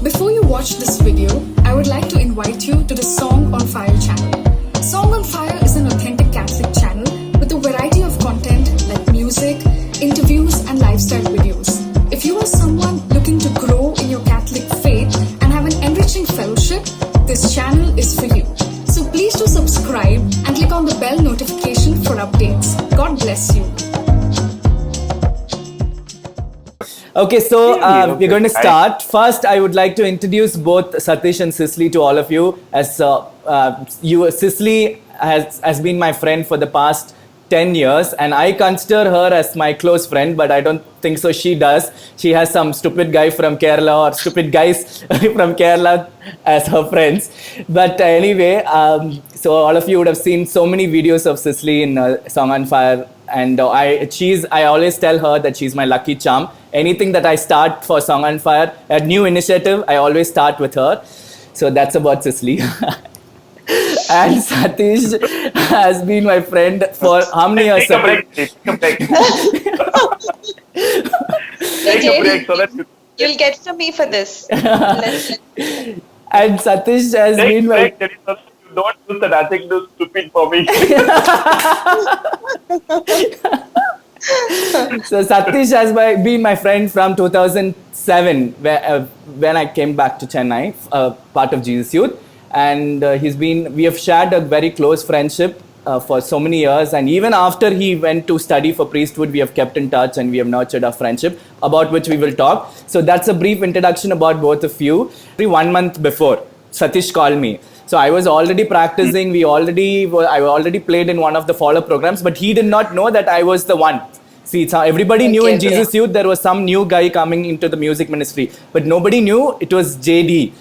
Before you watch this video, I would like to invite you to the Song on Fire channel. Song on Fire is an authentic Catholic channel with a variety of content like music, interviews, and lifestyle videos. If you are someone looking to grow in your Catholic faith and have an enriching fellowship, this channel is for you. So please do subscribe and click on the bell notification for updates. God bless you. Okay, so we're going to start. First, I would like to introduce both Satish and Cicely to all of you. As Cicely has been my friend for the past 10 years, and I consider her as my close friend, but I don't think so she does. She has some stupid guy from Kerala or stupid guys from Kerala as her friends. But anyway, so all of you would have seen so many videos of Cicely in Song on Fire, and I always tell her that she's my lucky charm. Anything that I start for Song on Fire, a new initiative, I always start with her. So that's about Cicely. And Satish has been my friend for how many years? Take a break. Take a break so that you'll get from me for this. And Satish has been my... You don't use that adjective stupid for me. So Satish has been my friend from 2007 when I came back to Chennai, part of Jesus Youth. And we have shared a very close friendship for so many years. And even after he went to study for priesthood, we have kept in touch and we have nurtured our friendship, about which we will talk. So that's a brief introduction about both of you. 1 month before, Satish called me. So I was already practicing. I already played in one of the follow programs, but he did not know that I was the one. See, everybody knew in Jesus Youth there was some new guy coming into the music ministry, but nobody knew it was JD.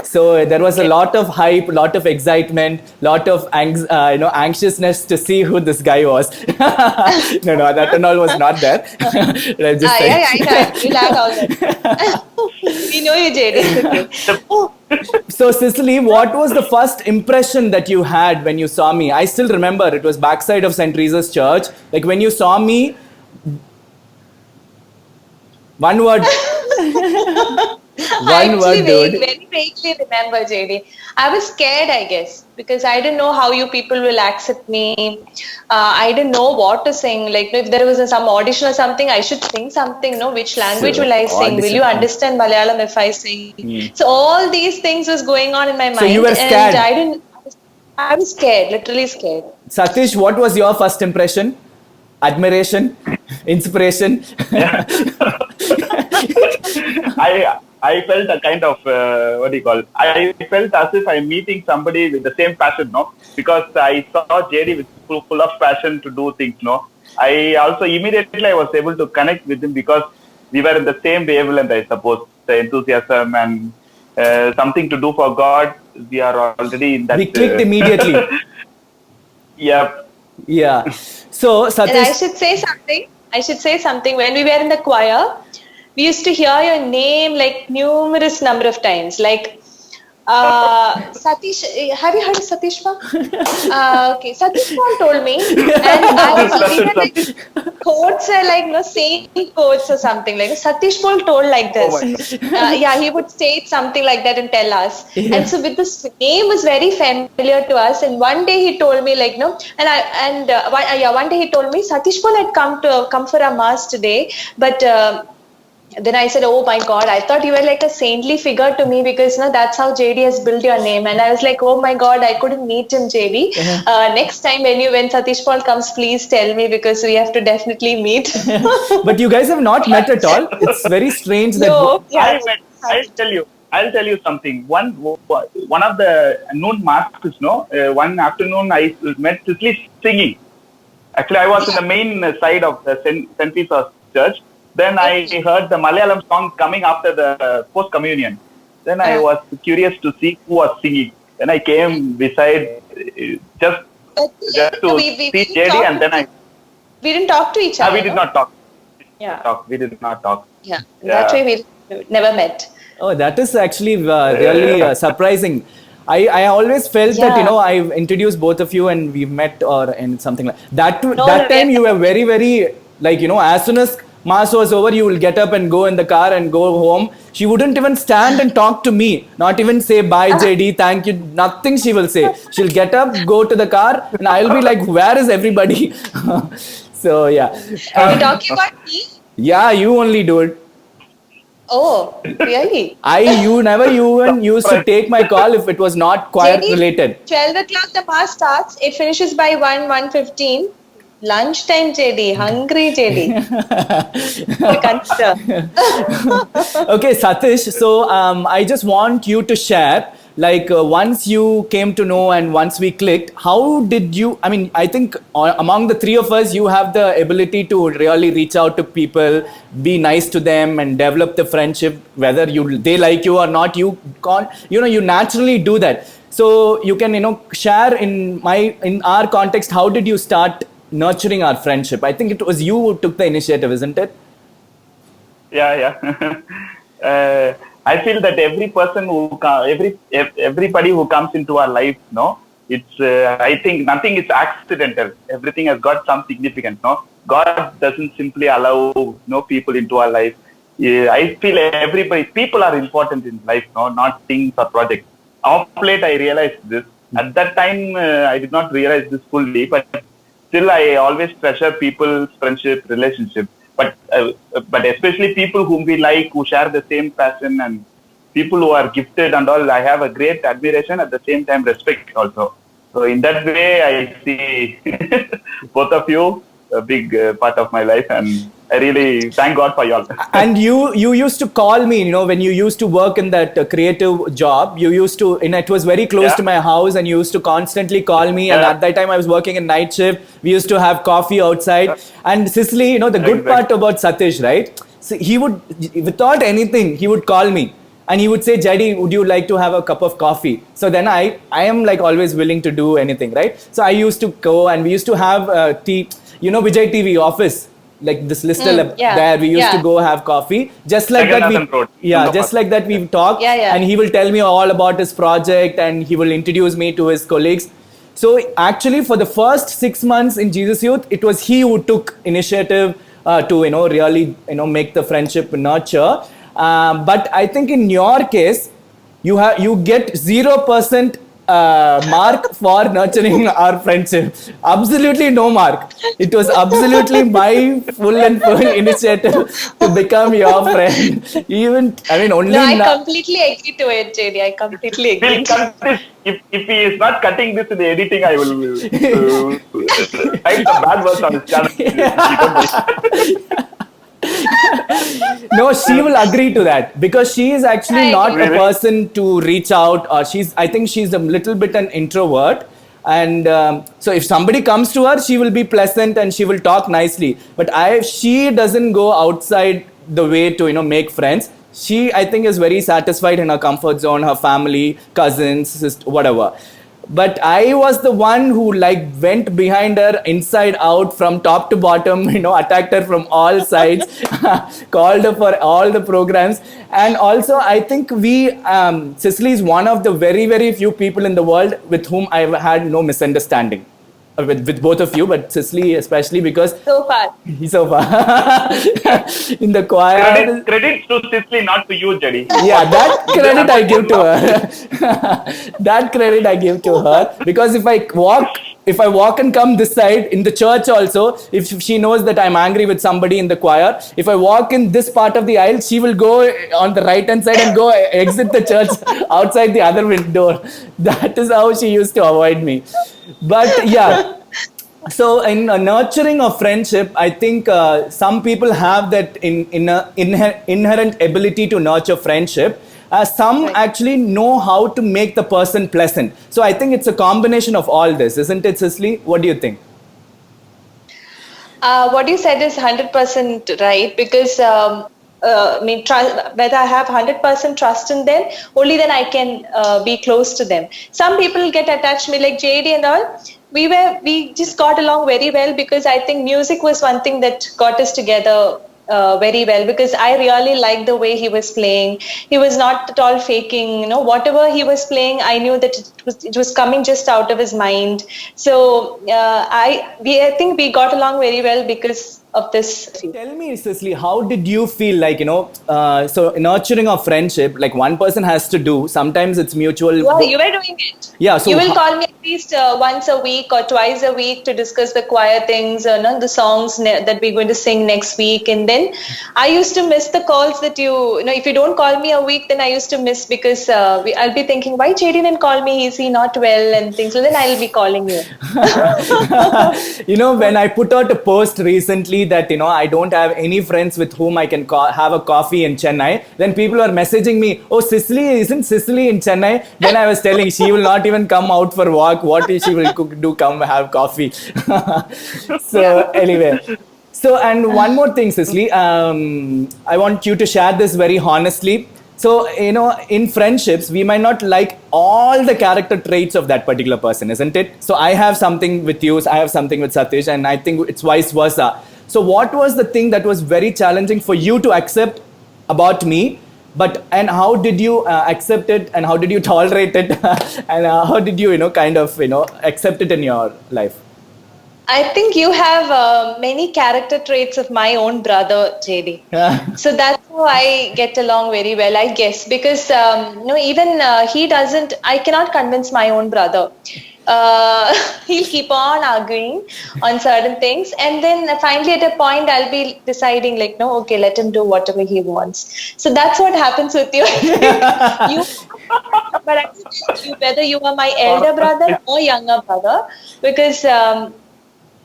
So there was a lot of hype, a lot of excitement, lot of anxiousness to see who this guy was. No, that and all was not there. I know. You like all that. We know you, JD. So Cicely, what was the first impression that you had when you saw me? I still remember it was backside of St. Teresa's Church. Like when you saw me, one word. I very vaguely remember, JD. I was scared, I guess, because I didn't know how you people will accept me. I didn't know what to sing. Like if there was some audition or something, I should sing something. No, which language will I sing? Will you understand Malayalam if I sing? So all these things was going on in my mind. So you were scared. And I was scared, literally scared. Satish, what was your first impression? Admiration? Inspiration? I felt a kind of, I felt as if I'm meeting somebody with the same passion, no? Because I saw JD with full of passion to do things, no? I also immediately I was able to connect with him because we were in the same wavelength, I suppose. The enthusiasm and something to do for God, we are already in that. We clicked immediately. Yeah. So, Satish. And I should say something. When we were in the choir, we used to hear your name like numerous number of times. Like Satish, have you heard of Satish Paul? Okay, Satish Paul told me, and I was even like quotes are like saying quotes or something like Satish Paul told like this. He would say something like that and tell us. Yeah. And so with this name was very familiar to us. And one day he told me one day he told me Satish Paul had come for a mass today, but. Then I said, oh my God, I thought you were like a saintly figure to me because that's how JD has built your name. And I was like, oh my God, I couldn't meet him, JD. Next time when Satish Paul comes, please tell me because we have to definitely meet. But you guys have not met at all. It's very strange that... No, I'll tell you something. One of the noon masses, one afternoon I met Cicely singing. Actually, I was in the main side of the St. Teresa's Church. Then I heard the Malayalam song coming after the post-communion. Then I was curious to see who was singing. Then I came beside just to see JD and then we didn't talk to each other. We did not talk. We did not talk. That way we never met. Oh, that is actually really surprising. I always felt that, I've introduced both of you and we've met or something like that. That time you were very, very, as soon as Mass was over, you will get up and go in the car and go home. She wouldn't even stand and talk to me, not even say bye JD, thank you, nothing she will say. She'll get up, go to the car, and I'll be like, where is everybody? So yeah. Are you talking about me? Yeah, you only do it. Oh, really? You never even used to take my call if it was not choir JD, related. 12 o'clock the mass starts. It finishes by 1:15. Lunchtime, JD. Hungry, JD. Consider. Okay, Satish. So I just want you to share, like once you came to know and once we clicked, how did you? I mean, I think among the three of us, you have the ability to really reach out to people, be nice to them, and develop the friendship. Whether they like you or not, you can't. You naturally do that. So you can share in our context. How did you start nurturing our friendship? I think it was you who took the initiative, isn't it? Yeah. I feel that every person everybody who comes into our life, it's. I think nothing is accidental. Everything has got some significance. No, God doesn't simply allow people into our life. Yeah, I feel people are important in life. No, not things or projects. Of late, I realized this. At that time, I did not realize this fully, but still, I always treasure people's friendship, relationship. But especially people whom we like, who share the same passion, and people who are gifted and all, I have a great admiration, at the same time respect also. So in that way, I see both of you a big part of my life, and I really thank God for y'all. And you used to call me, when you used to work in that creative job, you used to, it was very close to my house, and you used to constantly call me. And at that time I was working in night shift. We used to have coffee outside. And Cicely, the good part about Satish, right? So he would, without anything, he would call me. And he would say, Jadi, would you like to have a cup of coffee? So then I am like always willing to do anything, right? So I used to go, and we used to have tea, Vijay TV office. Like this Listel there, we used to go have coffee. Just like that, we talk, and he will tell me all about his project, and he will introduce me to his colleagues. So actually, for the first 6 months in Jesus Youth, it was he who took initiative to really make the friendship nurture. But I think in your case, you get 0% mark for nurturing our friendship. Absolutely no mark. It was absolutely my full initiative to become your friend. I completely agree to it, JD. I completely agree. If he is not cutting this in the editing, I will write the bad words on his channel. No, she will agree to that, because she is actually not a person to reach out, or I think she's a little bit an introvert. And so if somebody comes to her, she will be pleasant and she will talk nicely. But she doesn't go outside the way to make friends. She, I think, is very satisfied in her comfort zone, her family, cousins, sister, whatever. But I was the one who went behind her inside out, from top to bottom, attacked her from all sides, called her for all the programs. And also, I think Cicely is one of the very, very few people in the world with whom I've had no misunderstanding. With both of you, but Cicely especially, because so far in the choir. Credit to Cicely, not to you, Jadi. Yeah, that credit I give to her. That credit I give to her, because if I walk and come this side in the church also, if she knows that I'm angry with somebody in the choir, if I walk in this part of the aisle, she will go on the right hand side and go exit the church outside the other window. That is how she used to avoid me. But yeah, so in nurturing a friendship, I think some people have that inherent ability to nurture friendship. Some actually know how to make the person pleasant. So I think it's a combination of all this, isn't it, Cicely? What do you think? What you said is 100% right, because whether I have 100% trust in them, only then I can be close to them. Some people get attached to me, like JD and all. We just got along very well, because I think music was one thing that got us together very well, because I really liked the way he was playing. He was not at all faking, whatever he was playing, I knew that it was coming just out of his mind. So I think we got along very well, because of this. Tell me, Cicely, how did you feel like, so nurturing a friendship, like one person has to do, sometimes it's mutual. Yeah, you were doing it. Yeah, so you will call me at least once a week or twice a week to discuss the choir things, the songs that we're going to sing next week. And then I used to miss the calls that if you don't call me a week, then I used to miss because I'll be thinking, why JD didn't call me? Is he not well? And things. So then I'll be calling you. When I put out a post recently that, I don't have any friends with whom I can have a coffee in Chennai, then people are messaging me, oh, Cicely, isn't Cicely in Chennai? Then I was telling, she will not even come out for walk. What is she will do? Come have coffee. So anyway. So, and one more thing, Cicely, I want you to share this very honestly. So, in friendships, we might not like all the character traits of that particular person, isn't it? So, I have something with you, I have something with Satish, and I think it's vice versa. So, what was the thing that was very challenging for you to accept about me? And how did you accept it, and how did you tolerate it, and how did you, accept it in your life? I think you have many character traits of my own brother, JD. So that's how I get along very well, I guess, because even he doesn't. I cannot convince my own brother. He'll keep on arguing on certain things, and then finally at a point I'll be deciding like, no, okay, let him do whatever he wants. So that's what happens with you. But I think whether you are my elder brother or younger brother, because.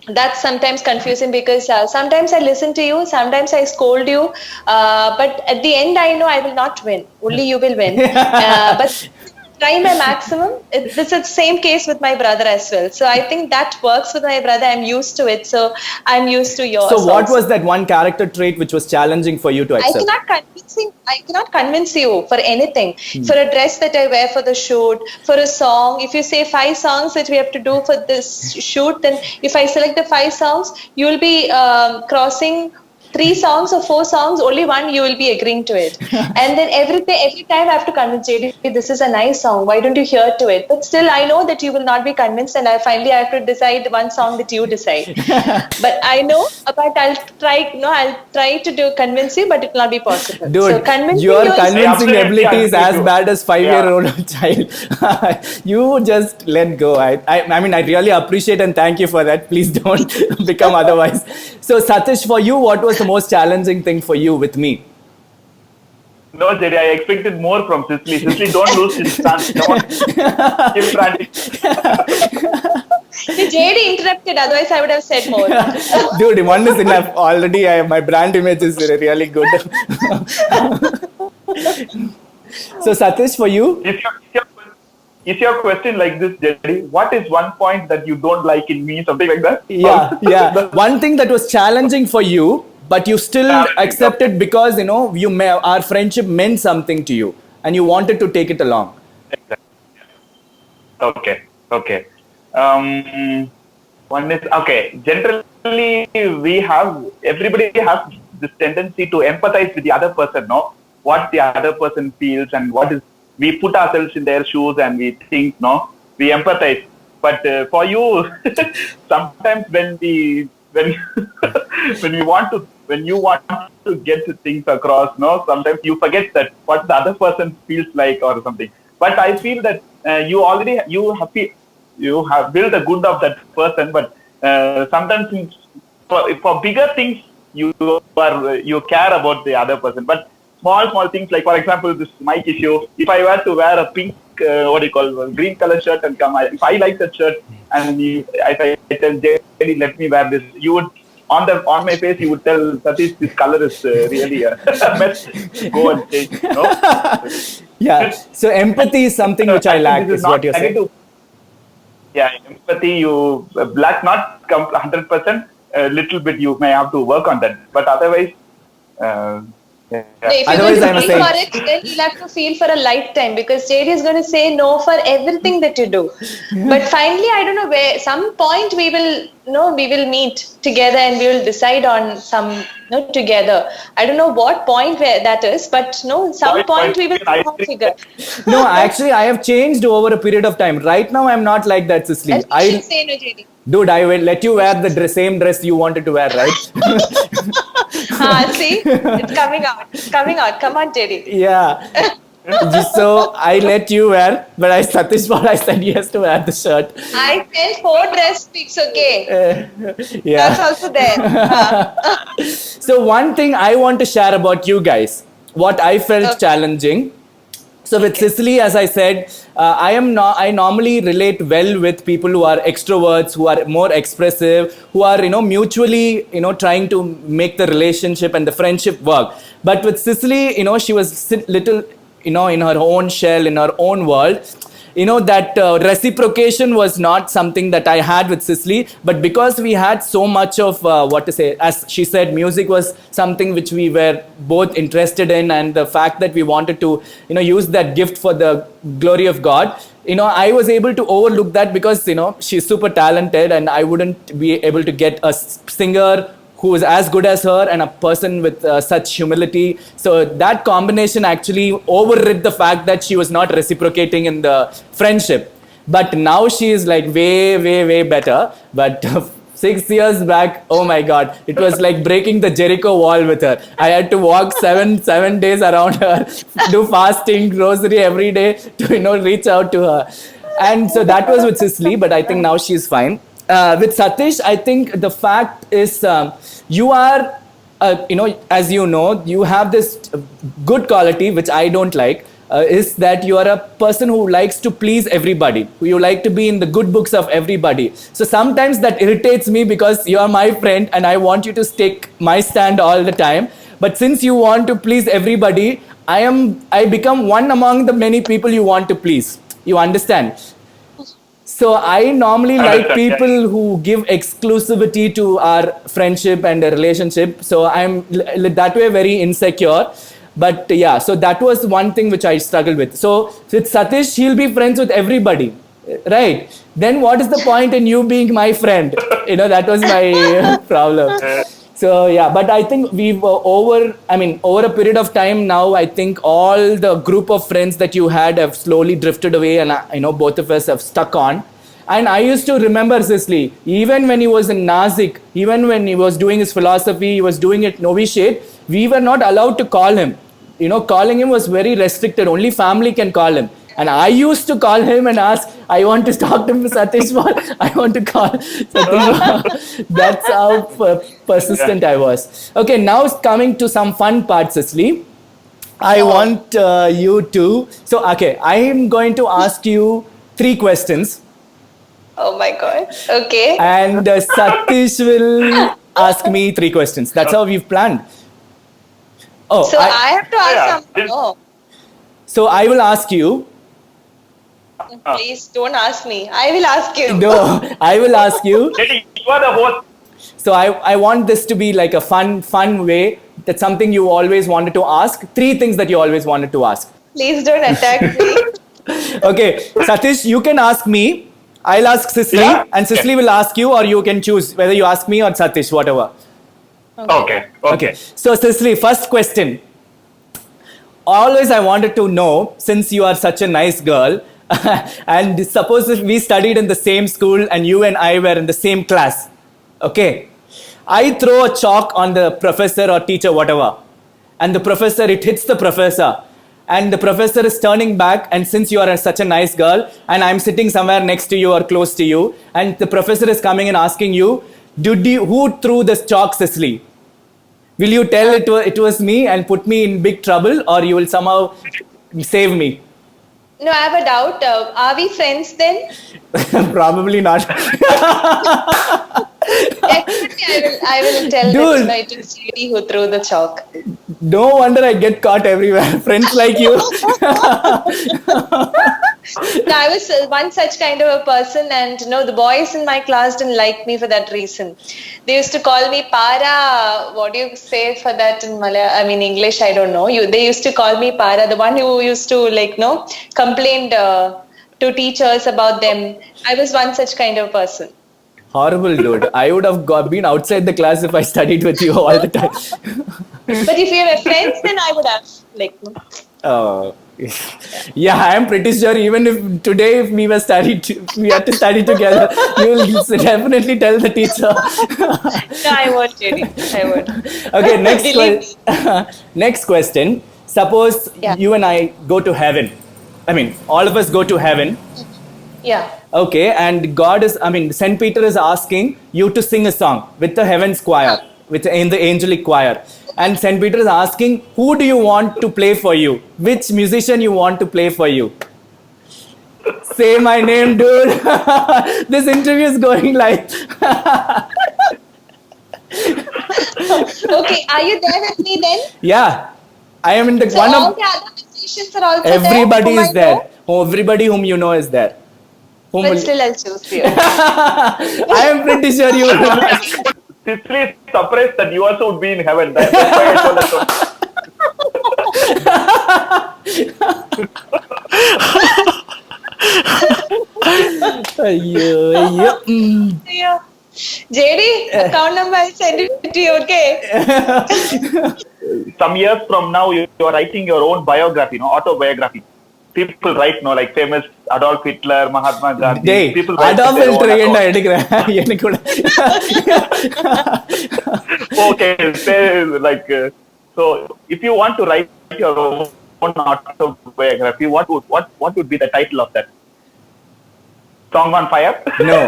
That's sometimes confusing because sometimes I listen to you, sometimes I scold you, but at the end I know I will not win. Only you will win. But try my maximum. It's the same case with my brother as well. So I think that works with my brother. I'm used to it. So I'm used to yours. So what was that one character trait which was challenging for you to accept? I cannot convince you for anything. For a dress that I wear for the shoot, for a song. If you say 5 songs that we have to do for this shoot, then if I select the 5 songs, you will be crossing 3 songs or 4 songs, only one you will be agreeing to it. And then every time I have to convince JD, this is a nice song, why don't you hear to it? But still I know that you will not be convinced, and finally I have to decide one song that you decide. But I know, but I'll try to convince you, but it will not be possible. Dude, so your convincing ability is as bad as 5-year-old child. You just let go. I mean, I really appreciate and thank you for that. Please don't become otherwise. So Satish, for you, what was the most challenging thing for you with me? No, JD, I expected more from Cicely. Cicely, don't lose this chance. Keep trying. JD interrupted, otherwise I would have said more. Dude, one is enough. Already, my brand image is really good. So, Satish, for you? Is your question like this, JD? What is one point that you don't like in me? Something like that? Yeah. One thing that was challenging for you, but you still accepted because, our friendship meant something to you and you wanted to take it along. Exactly. Okay. One is, generally everybody has this tendency to empathize with the other person, no? What the other person feels and we put ourselves in their shoes and we think, no? We empathize. But for you, sometimes when you want to get things across, no, sometimes you forget that what the other person feels like or something. But I feel that you have built the good of that person, but sometimes for bigger things you care about the other person. But small things like, for example, this mic issue. If I were to wear a pink, green color shirt and come, if I like that shirt and if I tell JD, let me wear this, you would on my face you would tell Satish, this color is really a mess. Go and change. No? Yeah. So empathy is something which I lack. Is what you're saying. Yeah, empathy. You lack not 100%. A little bit you may have to work on that, but otherwise. Yeah. No, if Otherwise, you're I'm a going to feel for saint. it, then you'll have to feel for a lifetime because JD is going to say no for everything that you do. But finally, I don't know where. Some point we will, we will meet together and we will decide on some, together. I don't know what point where that is, but no, some point we will I think figure. No, actually, I have changed over a period of time. Right now, I'm not like that, Cicely. And you should say no, JD. Dude, I will let you wear the same dress you wanted to wear, right? See, it's coming out. It's coming out. Come on, JD. Yeah. So I let you wear, but Satish, what I said, he has to wear the shirt. I sent 4 dress pics, okay? Yeah. That's also there. So one thing I want to share about you guys, what I felt Okay. challenging. So with Cicely, as I said, I normally relate well with people who are extroverts, who are more expressive, who are mutually trying to make the relationship and the friendship work. But with Cicely, she was little in her own shell, in her own world. That reciprocation was not something that I had with Cicely, but because we had so much of as she said, music was something which we were both interested in, and the fact that we wanted to use that gift for the glory of God, I was able to overlook that because she's super talented, and I wouldn't be able to get a singer who is as good as her and a person with such humility. So that combination actually overrid the fact that she was not reciprocating in the friendship. But now she is like way, way, way better. But 6 years back, oh my God, it was like breaking the Jericho wall with her. I had to walk seven days around her, do fasting, rosary every day to reach out to her. And so that was with Cicely, but I think now she's fine. With Satish, I think the fact is you are, as you have this good quality, which I don't like, is that you are a person who likes to please everybody. You like to be in the good books of everybody. So sometimes that irritates me because you are my friend and I want you to take my stand all the time. But since you want to please everybody, I become one among the many people you want to please. You understand? So I normally like people who give exclusivity to our friendship and a relationship. So I'm that way very insecure. But yeah, so that was one thing which I struggled with. So with Satish, he'll be friends with everybody, right? Then what is the point in you being my friend? That was my problem. So yeah, but I think over a period of time now, I think all the group of friends that you had have slowly drifted away, and both of us have stuck on. And I used to remember Cicely, even when he was in Nasik, even when he was doing his philosophy, he was doing it novitiate, we were not allowed to call him. Calling him was very restricted. Only family can call him. And I used to call him and ask, I want to talk to Satish. I want to call Satish. That's how persistent I was. Okay, now coming to some fun parts, Cicely. I want you to... So, okay, I am going to ask you 3 questions. Oh my God. Okay. And Satish will ask me 3 questions. That's how we've planned. Oh, So I have to ask something. Oh, So I will ask you... please don't ask me. I will ask you. No, I will ask you. Lady, you are the host. So I want this to be like a fun way. That's something you always wanted to ask. 3 things that you always wanted to ask. Please don't attack me. Okay, Satish, you can ask me. I'll ask Cicely, and Cicely will ask you, or you can choose whether you ask me or Satish, whatever. Okay. So Cicely, first question. Always I wanted to know, since you are such a nice girl, and suppose if we studied in the same school and you and I were in the same class, okay? I throw a chalk on the professor or teacher, whatever, and the professor, it hits the professor, and the professor is turning back, and since you are such a nice girl, and I'm sitting somewhere next to you or close to you, and the professor is coming and asking you, who threw this chalk, Cicely? Will you tell it was me and put me in big trouble, or you will somehow save me? No, I have a doubt. Are we friends then? Probably not. Definitely, I will tell Dude. that it was Judy who threw the chalk. No wonder I get caught everywhere. Friends like you. No, I was one such kind of a person, and the boys in my class didn't like me for that reason. They used to call me Para. What do you say for that in Malay? I mean, English, I don't know. They used to call me Para, the one who used to complain to teachers about them. I was one such kind of person. Horrible, dude. I would have been outside the class if I studied with you all the time. But if you were friends, then I would have Yeah, I am pretty sure even if today if we had to study together, you will definitely tell the teacher. No, I won't, Jenny. I won't. Okay, Believe next question. Suppose Yeah. you and I go to heaven. I mean, all of us go to heaven. Yeah. Okay, and Saint Peter is asking you to sing a song with the heaven's choir, in the angelic choir. And Saint Peter is asking, who do you want to play for you? Which musician you want to play for you? Say my name, dude. This interview is going live. Okay, are you there with me then? Yeah, I am in the So all the other musicians are also everybody there? is there. Everybody whom you know is there. But still, I'll choose you. I am pretty sure you will. Sicily is surprised that you also would be in heaven. That's why I told her Yeah. JD, account number, I'll send it to you, okay? Some years from now, you are writing your own biography, autobiography. People write, like famous Adolf Hitler, Mahatma Gandhi. Hey, People write Adolf their own Hitler account. எனக்கு கூட Okay, say so if you want to write your own autobiography, what would be the title of that? Song on Fire? No.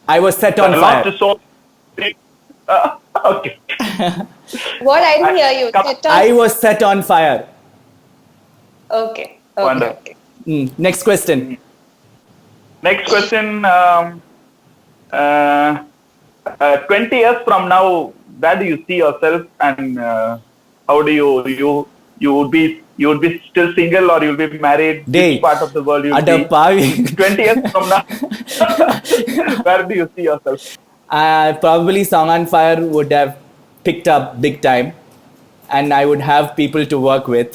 I was set on fire. Okay. What? I didn't hear you. Set on- I was set on fire. Okay. Wonderful. Okay. Next question. Next question. 20 years from now, where do you see yourself, and how do you would be still single, or you'll be married? Day. Which part of the world you'll Ada be? pavi. 20 years from now, where do you see yourself? Probably Song on Fire would have picked up big time, and I would have people to work with.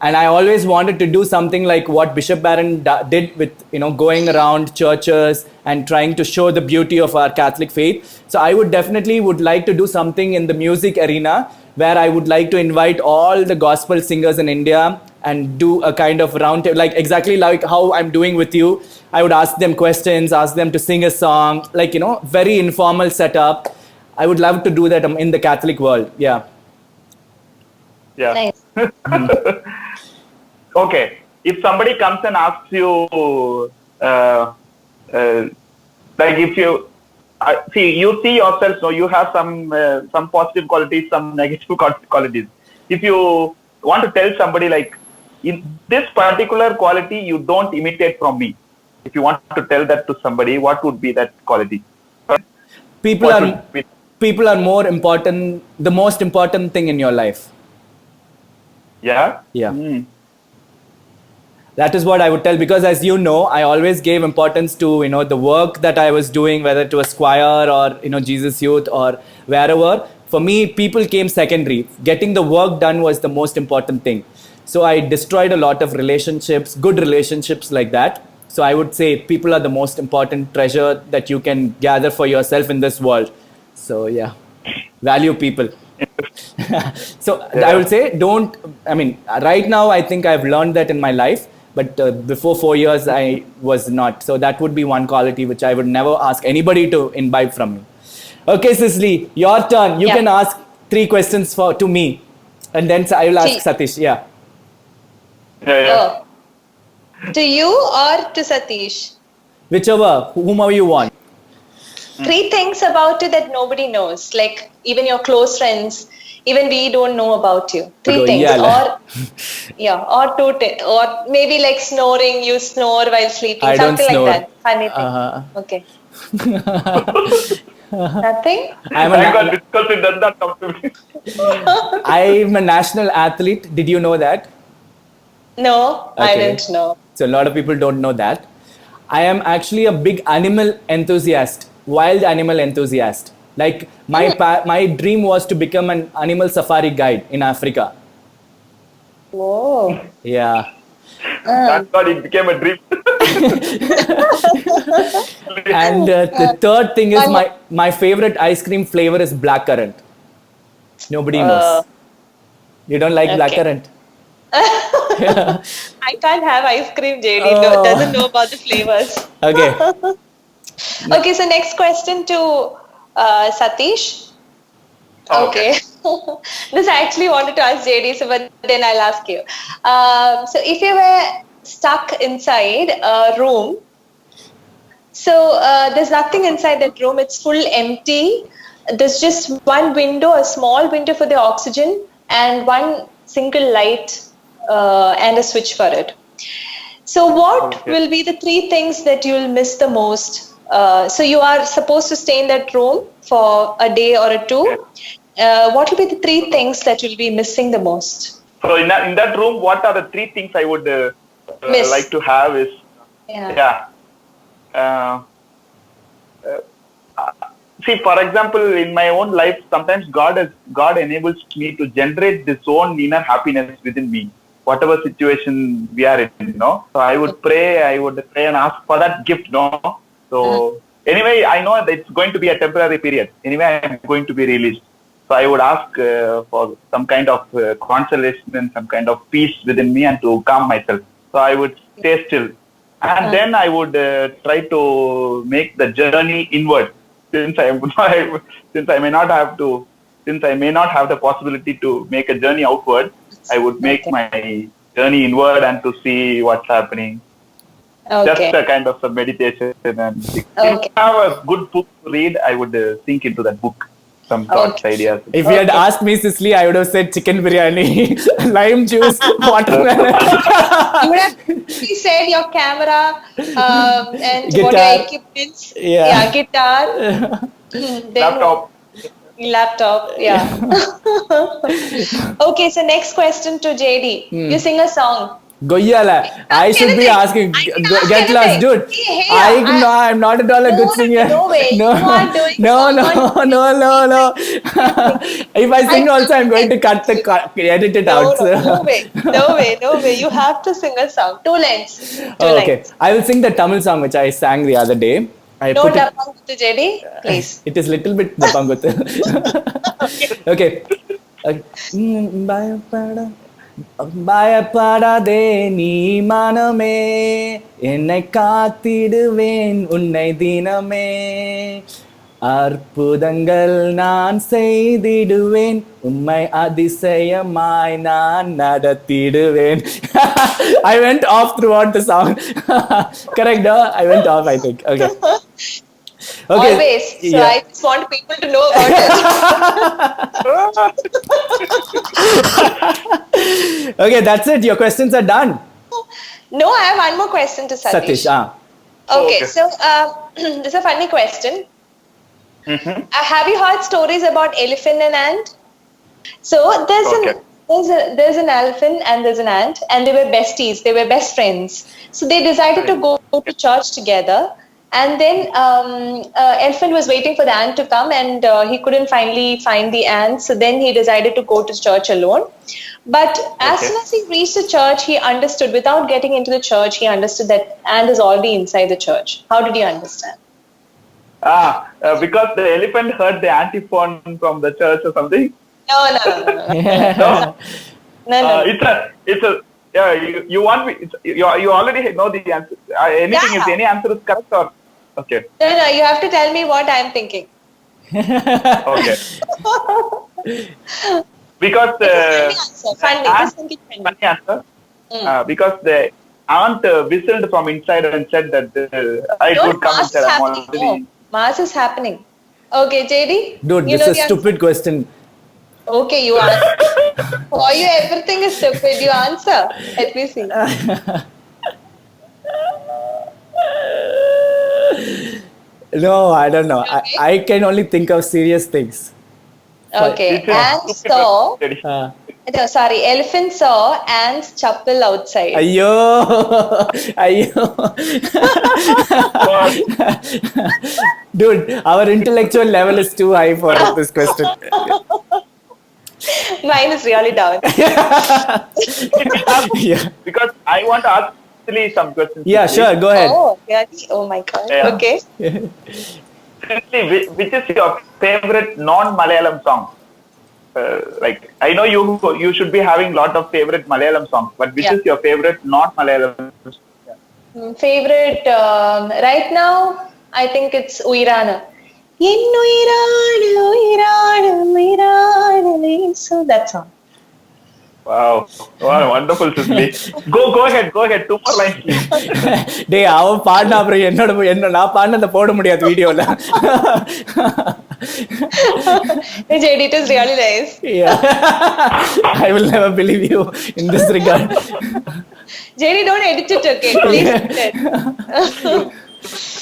And I always wanted to do something like what Bishop Barron did with, going around churches and trying to show the beauty of our Catholic faith. So I would definitely like to do something in the music arena where I would like to invite all the gospel singers in India and do a kind of round table, like exactly like how I'm doing with you. I would ask them questions, ask them to sing a song, very informal setup. I would love to do that in the Catholic world. Yeah. Yeah. Nice. Okay. If somebody comes and asks you, if you you see yourself, you have some positive qualities, some negative qualities. If you want to tell somebody in this particular quality, you don't imitate from me. If you want to tell that to somebody, what would be that quality? People are more important, the most important thing in your life. Yeah? Yeah. That is what I would tell, because as you know, I always gave importance to, the work that I was doing, whether it was choir or, Jesus Youth or wherever. For me, people came secondary. Getting the work done was the most important thing. So I destroyed a lot of relationships, good relationships like that. So I would say people are the most important treasure that you can gather for yourself in this world. So yeah, value people. So I would say right now I think I've learned that in my life, but before 4 years I was not. So that would be one quality which I would never ask anybody to imbibe from me. Okay, Cicely, your turn. You can ask 3 questions to me, and then I will ask Satish. Yeah. Oh. To you or to Satish? Whichever, whomever you want. 3 things about you that nobody knows, like even your close friends, even we don't know about you. 3 things. Or 2 or maybe like snoring, you snore while sleeping, I something don't snore. like that. Funny thing. Okay. Nothing? I'm a national athlete. Did you know that? No, I Okay. didn't know. So a lot of people don't know that. I am actually a big animal enthusiast, wild animal enthusiast. Like my dream was to become an animal safari guide in Africa. Whoa. Yeah. That's what it became a dream. And the third thing is One- my favorite ice cream flavor is blackcurrant. Nobody knows. You don't like blackcurrant? I can't have ice cream, JD. Oh. No, doesn't know about the flavors. Okay. Okay, so next question to Satish. Okay. This I actually wanted to ask JD, so but then I'll ask you. So if you were stuck inside a room, so there's nothing inside that room, it's full empty. There's just one window, a small window for the oxygen, and one single light and a switch for it. So what will be the three things that you'll miss the most? So you are supposed to stay in that room for a day or a two. What will be the three things that you'll be missing the most? So in that room, what are the three things I would Miss. like to have is see, for example, in my own life, sometimes God enables me to generate this own inner happiness within me, whatever situation we are in, you know. So I would pray and ask for that gift, you know. So anyway, I know that it's going to be a temporary period. Anyway, I'm going to be released. So I would ask for some kind of consolation and some kind of peace within me and to calm myself. So I would stay still. And then I would try to make the journey inward. Since I may not have the possibility to make a journey outward, I would make my journey inward and to see what's happening. Okay. Just a kind of a meditation. And if I have a good book to read, I would sink into that book. Some thoughts, ideas. If you had asked me, Cicely, I would have said chicken biryani, lime juice, watermelon. You would have said your camera and Guitar. what your equipments. Yeah. Guitar. Then Laptop. Laptop, yeah. Okay, so next question to JD. You sing a song. Goyala. I should be anything. asking. I can ask Get lost, anything. dude. Hey, I'm not at all a good singer. No way. No, You are doing no. If I sing also, I'm going to edit it out. No way. You have to sing a song. Two lines. Okay. I will sing the Tamil song which I sang the other day. I No put it, Dabang to JD, please. it is little bit Dapangut. Okay. பயப்படாதே நீ மனமே என்னை காத்திடுவேன் உன்னை தினமே அற்புதங்கள் நான் செய்திடுவேன் உம்மை அதிசயமாய் நான் நடத்திடுவேன். I went off throughout the song. Correct, no? I went off, I think. Okay. Okay. Always. So Yeah. I just want people to know about it. Okay, that's it. Your questions are done. No, I have one more question to Satish. Satish, Okay, Okay. so this is a funny question. Have you heard stories about elephant and ant? So there's an elephant and there's an ant, and they were besties. They were best friends. So they decided to go to church together. And then elephant was waiting for the ant to come, and he couldn't finally find the ant. So then he decided to go to church alone. But as soon as he reached the church, he understood, without getting into the church, he understood that ant is already inside the church. How did he understand? Because the elephant heard the antiphon from the church or something. No. It's a yeah. You want me? You already know the answer. Anything Yeah. if any answer is correct or okay. No, you have to tell me what I'm thinking. Okay. Because Funny answer. funny answer. Because the aunt whistled from inside and said that I No, could come Mars inside. is I'm happening. already. No, Mars is happening. Okay, JD? dude, you this know is a the stupid question. answer? Okay, you answer. For you, everything is stupid. You answer. Let me see. No, I don't know. Okay. I can only think of serious things. Okay, It's a and stupid so question. No, sorry, elephant saw ants chapel outside. Ayyo, ayyo. Dude, our intellectual level is too high for this question. Mine is really down. Yeah. Because I want to ask Cecily some questions. Yeah, sure. Go ahead. Oh, really? Oh my god. Yeah. Okay. Cecily, which is your favorite non-Malayalam song? Like, I know you should be having lot of favorite Malayalam songs, but which Yeah. is your favorite non-Malayalam? Favorite right now, I think it's Uirana. So that song. Wow, wonderful, Cecily. Go ahead. 2 more lines, please. டேய் அவன் பாடின அப்புறம் என்ன நான் பாடினதை போட முடியாது வீடியோல. JD, it is really nice. Yeah. I will never believe you in this regard. JD, don't edit it, okay? Please edit it.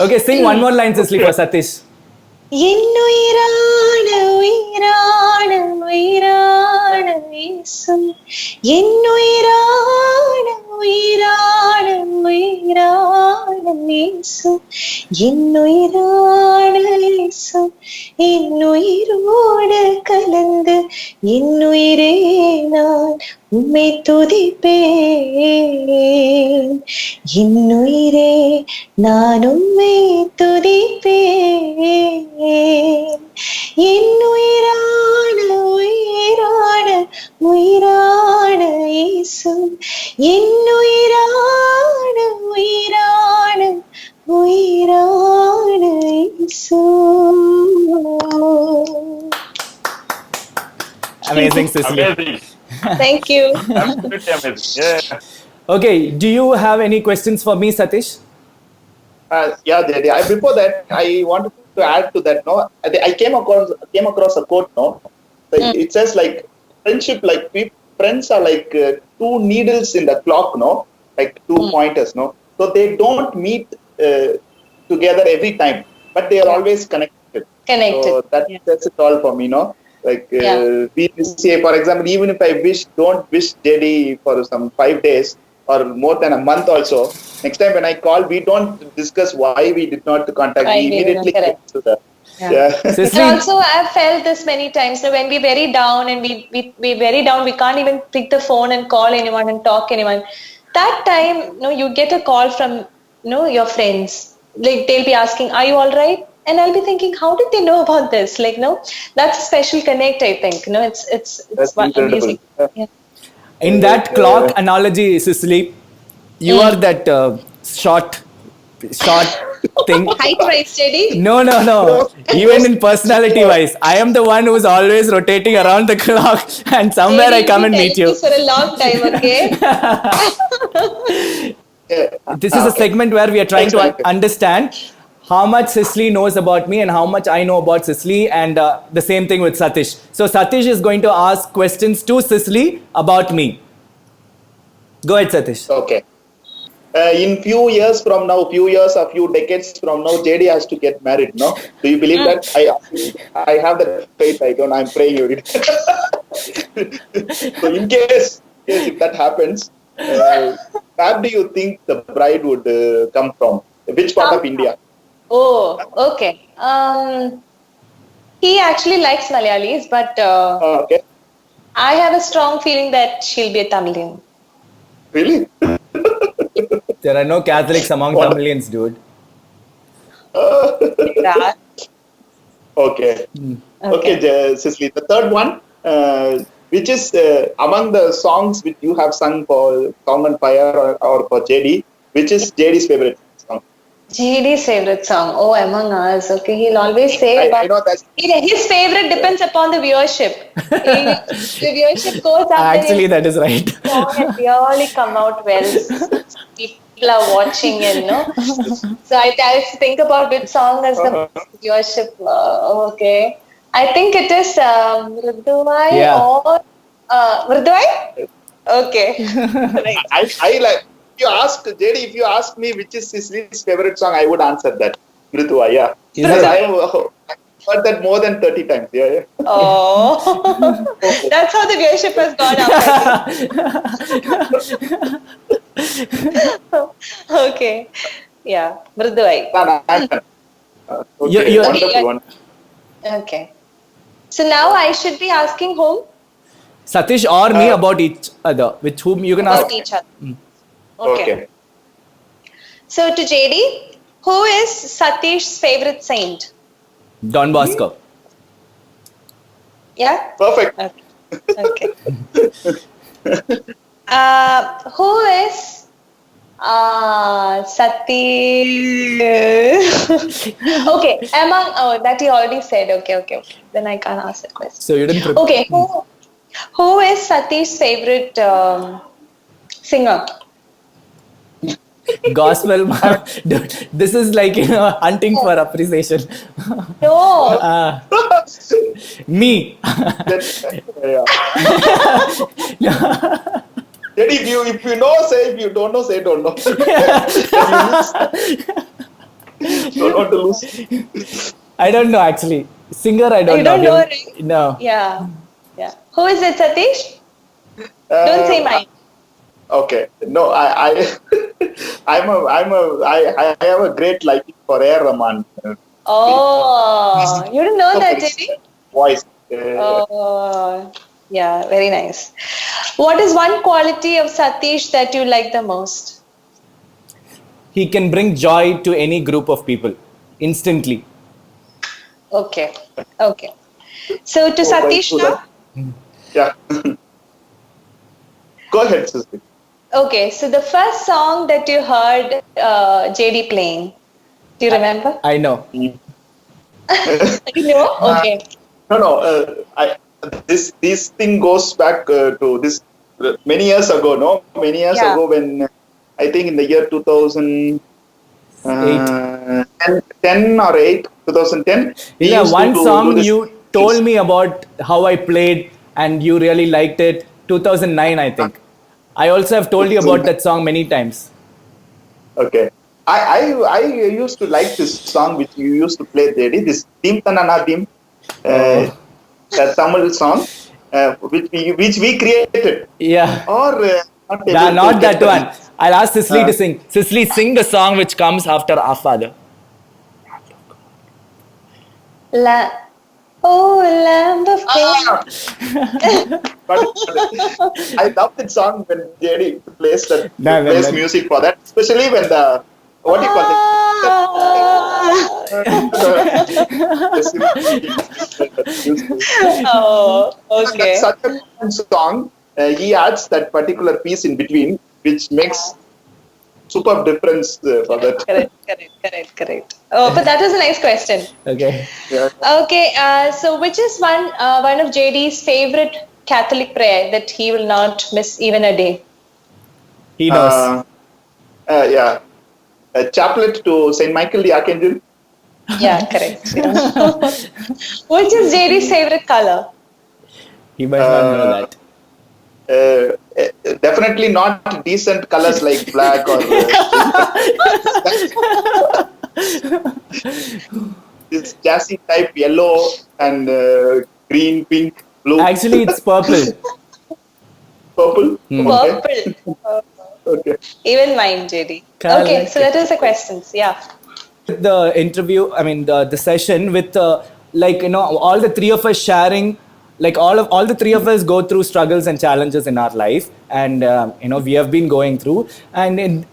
Okay, sing one more line, Cecily, for Satish. என்னுயிரான உயிரான உயிரான இயேசு என்னுயிரான உயிரான உயிரான இயேசு என்னுயிரான இயேசு என்னுயிரோடு கலந்து என்னுயிரே நான் உம்மை துதிப்பேன் என்னுயிரே நான் உம்மை துதிப்பேன் என்னுயிரான உயிரான உயிரான இயேசு என்னுயிரான உயிரான உயிரான இயேசு. Amazing, Cecily. Amazing. Thank you. Absolutely amazing. Yeah. Okay, do you have any questions for me, Satish? Yeah, before that, I wanted to add to that. No, I came across a quote. No, it says like friendship, like friends are like two needles in the clock. No, like two pointers. No, so they don't meet together every time, but they are always connected. Connected. So that's it all for me. No, like we say, for example, even if I don't wish JD for some 5 days or more than a month also. Next time when I call, we don't discuss why we did not contact. Why We we immediately didn't, get to that. Yeah. And Cecily, also, I've felt this many times. Now, when we're very down and we very down, we can't even pick the phone and call anyone and talk anyone. That time, you get a call from your friends. Like they'll be asking, "Are you all right?" And I'll be thinking, how did they know about this? Like, that's a special connect. I think. It's That's incredible. amazing. Yeah. in that clock analogy, Cecily, you are that short thing. Height wise, JD. No. Even in personality wise, I am the one who's always rotating around the clock, and somewhere I come and meet you. For a long time, okay. This is a segment where we are trying to understand how much Cecily knows about me and how much I know about Cecily, and the same thing with Satish. So Satish is going to ask questions to Cecily about me. Go ahead, Satish. Okay. In few years from now, few decades from now, JD has to get married. No, do you believe that? I have that faith. I'm praying you. So in case if that happens, where do you think the bride would come from? Which part of India? Oh, okay. He actually likes Malayalis, but Okay. I have a strong feeling that she'll be a Tamilian. Really? There are no Catholics among Tamilians, dude. Yeah. Okay. Okay, Cecily. The third one, which is among the songs which you have sung for Song on Fire or for JD, which is JD's favorite song? JD's favorite song. Oh, Among Us. Okay, he'll always say I know that. his favorite depends upon the viewership. The viewership goes up. Actually, that is right. Song and really come out well. People are watching, So I think about which song as the viewership. Okay, I think it is Mriduvai or Mriduvai. Okay. Right. I like. If you ask me which is Cecily's favorite song, I would answer that. Mriduvai, yeah. Is it? heard that more than 30 times. Yeah. Oh, that's how the viewership has gone up. Okay. Yeah. Mriduvai. Okay, You- wonderful one. Okay. So now I should be asking whom? Satish or me about each other, with whom you can ask. About each other. Okay. So to JD, who is Satish's favorite saint? Don Bosco. Yeah? Perfect. Okay. Who is Satish? Okay, that he already said. Okay. Then I can't ask that question. So you didn't prepare. Okay, who is Satish's favorite singer? Gospel. Dude, this is like, hunting for appreciation. No. Me. Yeah. Then if you know, say. If you don't know, say don't know. Don't want to lose. I don't know actually. Singer, I don't You know. don't know, right? No. Yeah. Who is it, Satish? Don't say mine. Okay. No, I have a great liking for A. Rahman Oh, you didn't know that, did you? voice. Oh, yeah, very nice. What is one quality of Satish that you like the most? He can bring joy to any group of people instantly. Okay. So to Satish now? Yeah. Go ahead, sister. Okay, so the first song that you heard JD playing, do you remember? I know. You know? Okay. No. This thing goes back to this many years ago. No, many years Yeah. ago when I think in the year 2010 or 8, 2010. we Yeah, used one to do song this- you told me about how I played and you really liked it. 2009, I think. I also have told you about that song many times. Okay. I used to like this song which you used to play, Dedi. This Dim Tanana Dim, the Tamil song, which we created. Yeah. Or not able to Not get that one. I'll ask Cicely to Uh. sing. Cicely, sing the song which comes after Our Father. Lamb of God. But I love that song when JD plays No, music for that, especially when the what do you call it? Oh, okay. That's such a good song. He adds that particular piece in between, which makes super difference for that. Correct. Oh, but that was a nice question. Okay. Yeah. Okay, so which is one of JD's favorite Catholic prayer that he will not miss even a day? He knows. Yeah. A chaplet to Saint Michael the Archangel. Yeah, correct. Which is JD's favorite color? He might not know that. Definitely not decent colors like black or this jazzy type yellow and green, pink, blue, Actually, it's purple. purple. Okay. Purple. Okay. Even mine, JD. Correct. Okay, so that is the questions. Yeah. The interview, the session with all the three of us sharing, like all the three of us go through struggles and challenges in our life, and we have been going through,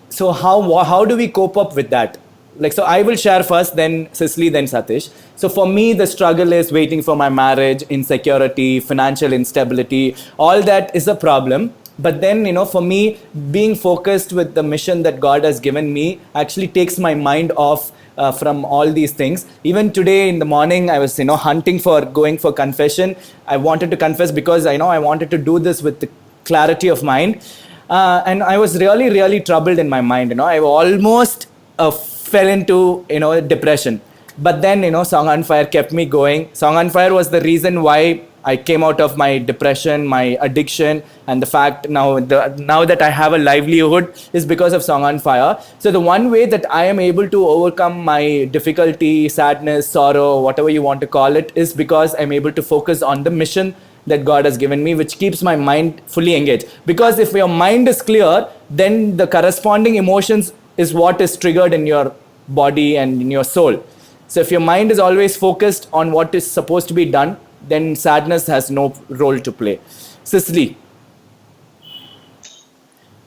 so how do we cope up with that? Like, so I will share first, then Cicely, then Satish. So for me, the struggle is waiting for my marriage, insecurity, financial instability, all that is a problem. But then, for me, being focused with the mission that God has given me actually takes my mind off from all these things. Even today in the morning, I was, hunting for going for confession. I wanted to confess because I wanted to do this with the clarity of mind. And I was really, really troubled in my mind. I almost fell into, depression. But then, Song on Fire kept me going. Song on Fire was the reason why I came out of my depression, my addiction, and the fact now that I have a livelihood is because of Song on Fire. So the one way that I am able to overcome my difficulty, sadness, sorrow, whatever you want to call it, is because I'm able to focus on the mission that God has given me, which keeps my mind fully engaged. Because if your mind is clear, then the corresponding emotions is what is triggered in your body and in your soul. So if your mind is always focused on what is supposed to be done, then sadness has no role to play. Cicely.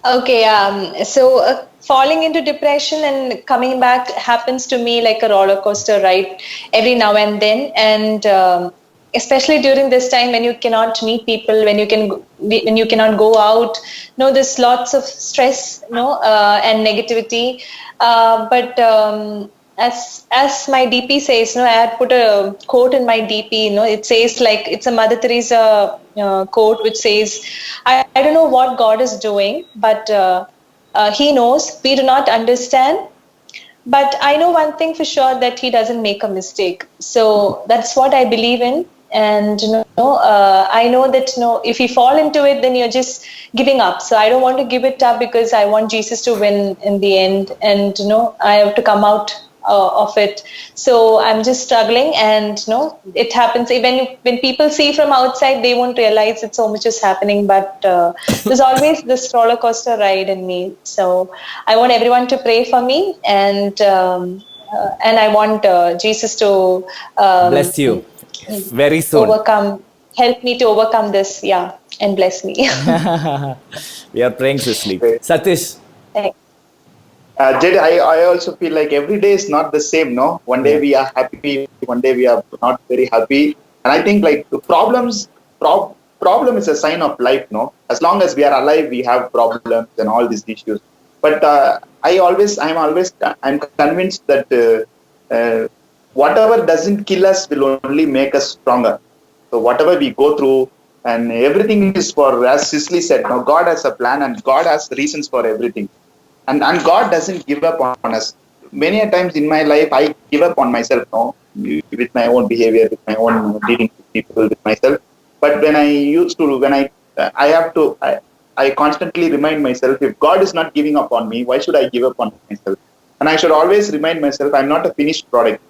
Okay, so falling into depression and coming back happens to me like a roller coaster ride every now and then, and especially during this time when you cannot meet people, when you cannot go out. There's lots of stress, and negativity. But as my DP says, I had put a quote in my DP. It says, like, it's a Mother Teresa quote which says, I don't know what God is doing, but He knows. We do not understand, but I know one thing for sure, that He doesn't make a mistake. So that's what I believe in. And I know that if you fall into it, then you're just giving up. So I don't want to give it up, because I want Jesus to win in the end, and I have to come out of it. So I'm just struggling, and it happens. Even when people see from outside, they won't realize that so much is happening, but there's always this roller coaster ride in me. So I want everyone to pray for me, and I want Jesus to bless you very soon. Help me to overcome this, and bless me. We are praying, Cicely. Satish. Thanks. Jed, I also feel like every day is not the same, no? One day we are happy, one day we are not very happy. And I think like the problem is a sign of life, no? As long as we are alive, we have problems and all these issues. But I'm convinced that whatever doesn't kill us will only make us stronger. So whatever we go through, and everything is for, as Cicely said, no, God has a plan, and God has reasons for everything. And God doesn't give up on us. Many a times in my life, I give up on myself, with my own behavior, with my own dealing with people, with myself. But when I constantly remind myself, if God is not giving up on me, why should I give up on myself? And I should always remind myself, I'm not a finished product.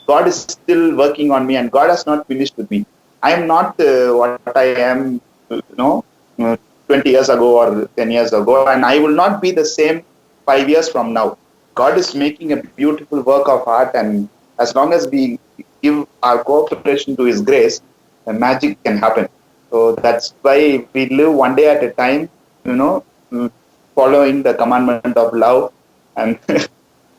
God is still working on me, and God has not finished with me. I am not what I am, 20 years ago or 10 years ago, and I will not be the same 5 years from now. God is making a beautiful work of art, and as long as we give our cooperation to His grace, the magic can happen. So that's why we live one day at a time, following the commandment of love, and this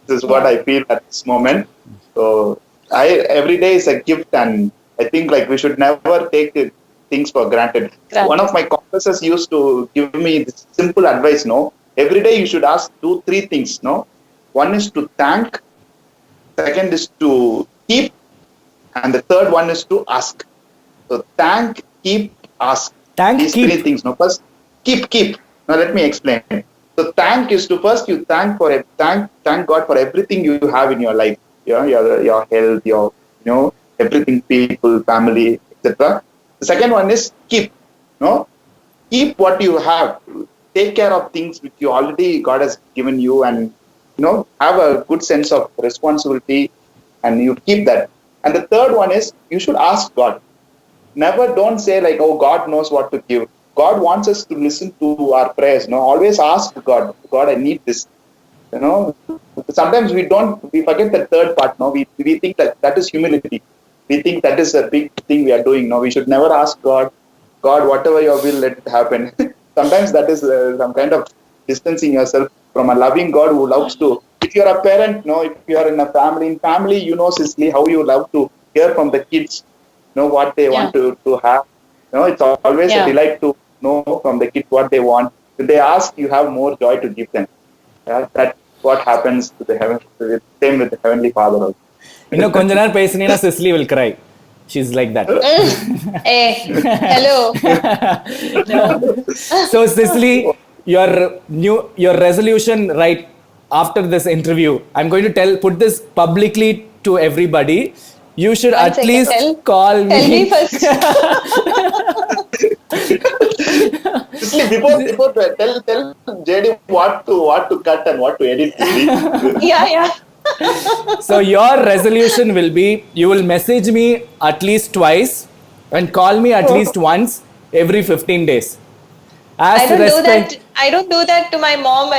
is what I feel at this moment. So every day is a gift, and I think like we should never take things for granted. One of my confessors used to give me this simple advice, every day you should ask 2-3 things, One is to thank, second is to keep, and the third one is to ask. So thank, keep, ask. These 3 things. First, keep. Now let me explain. So thank is to first you thank God for everything you have in your life. Your health, your everything, people, family, etc. The second one is keep. Keep what you have. Take care of things which you already God has given you, and have a good sense of responsibility, and you keep that. And the third one is you should ask God. Don't say like, oh, God knows what to give. God wants us to listen to our prayers. Always ask God, I need this. Sometimes we forget the third part. We think that is humility. We think that is a big thing we are doing. We should never ask God, whatever your will, let it happen. Sometimes that is some kind of distancing yourself from a loving God who loves to. If you are a parent, if you are in a family, Cicely, how you love to hear from the kids, what they want to have. It's always a delight to know from the kids what they want. If they ask, you have more joy to give them. That's what happens to the heaven. Same with the Heavenly Father also. கொஞ்ச நேரம் பேசினீங்கன்னா Cicely will cry. She's like that. Hey, hello. So Cicely, your resolution right after this interview, I'm going to put this publicly to everybody. You should One at second, least call me. Tell me first. Cicely, before tell JD what to cut and what to edit. Yeah. So your resolution will be you will message me at least twice and call me at least once every 15 days. As I don't do respect- that. I don't do that to my mom.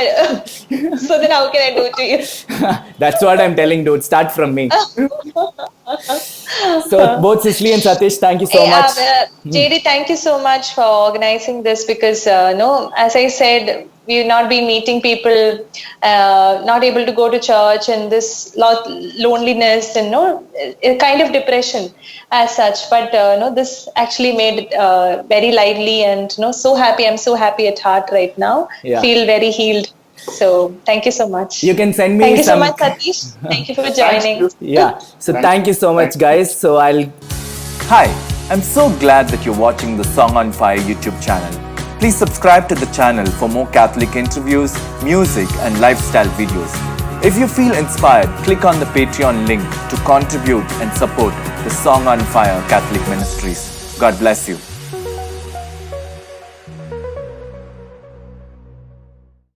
So then how can I do it to you? That's what I'm telling, dude. Start from me. So both Cicely and Satish, thank you so much. JD, thank you so much for organizing this because, as I said, we've not been meeting people, not able to go to church, and this loneliness and a kind of depression as such. But this actually made it very lively and so happy. I'm so happy at heart right now. Yeah. Feel very healed. So thank you so much. You can send me Thank you so some. much, Satish. Thank you for joining. Yeah. So thank you so much, guys. So I'll. Hi, I'm so glad that you're watching the Song on Fire YouTube channel. Please subscribe to the channel for more Catholic interviews, music, and lifestyle videos. If you feel inspired, click on the Patreon link to contribute and support the Song on Fire Catholic Ministries. God bless you.